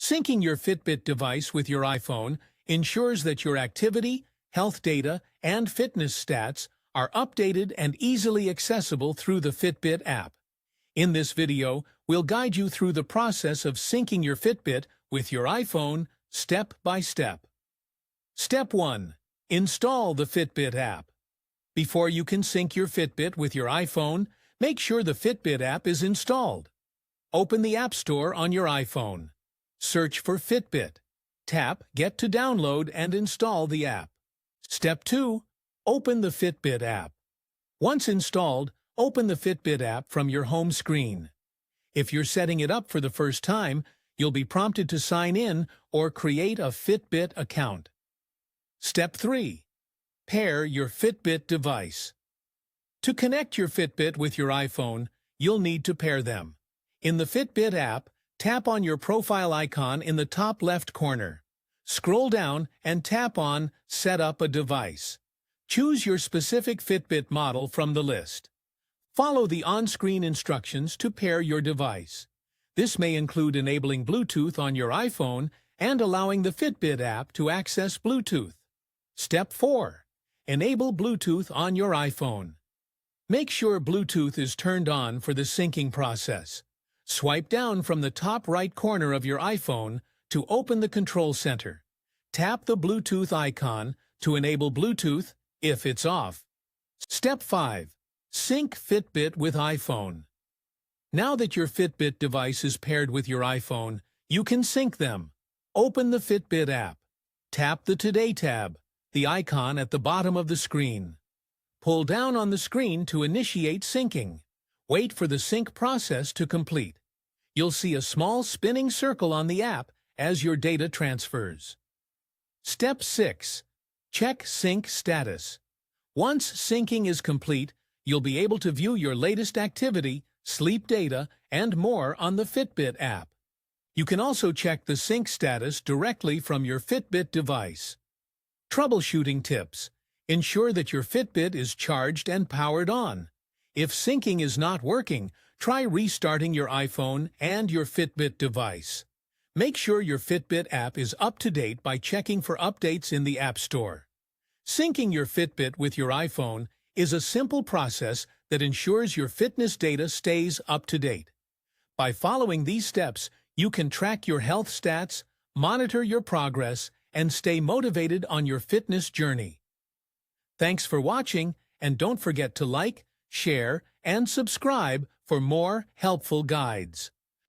Syncing your Fitbit device with your iPhone ensures that your activity, health data, and fitness stats are updated and easily accessible through the Fitbit app. In this video, we'll guide you through the process of syncing your Fitbit with your iPhone step by step. Step 1. Install the Fitbit app. Before you can sync your Fitbit with your iPhone, make sure the Fitbit app is installed. Open the App Store on your iPhone. Search for Fitbit. Tap Get to download and install the app. Step 2. Open the Fitbit app. Once installed, open the Fitbit app from your home screen. If you're setting it up for the first time, you'll be prompted to sign in or create a Fitbit account. Step 3. Pair your Fitbit device. To connect your Fitbit with your iPhone, you'll need to pair them. In the Fitbit app, tap on your profile icon in the top left corner. Scroll down and tap on Set up a device. Choose your specific Fitbit model from the list. Follow the on-screen instructions to pair your device. This may include enabling Bluetooth on your iPhone and allowing the Fitbit app to access Bluetooth. Step 4. Enable Bluetooth on your iPhone. Make sure Bluetooth is turned on for the syncing process. Swipe down from the top right corner of your iPhone to open the control center. Tap the Bluetooth icon to enable Bluetooth if it's off. Step 5. Sync Fitbit with iPhone. Now that your Fitbit device is paired with your iPhone, you can sync them. Open the Fitbit app. Tap the Today tab, the icon at the bottom of the screen. Pull down on the screen to initiate syncing. Wait for the sync process to complete. You'll see a small spinning circle on the app as your data transfers. Step 6. Check sync status. Once syncing is complete, you'll be able to view your latest activity, sleep data, and more on the Fitbit app. You can also check the sync status directly from your Fitbit device. Troubleshooting tips. Ensure that your Fitbit is charged and powered on. If syncing is not working, try restarting your iPhone and your Fitbit device. Make sure your Fitbit app is up to date by checking for updates in the App Store. Syncing your Fitbit with your iPhone is a simple process that ensures your fitness data stays up to date. By following these steps, you can track your health stats, monitor your progress, and stay motivated on your fitness journey. Thanks for watching, and don't forget to like, share, and subscribe for more helpful guides.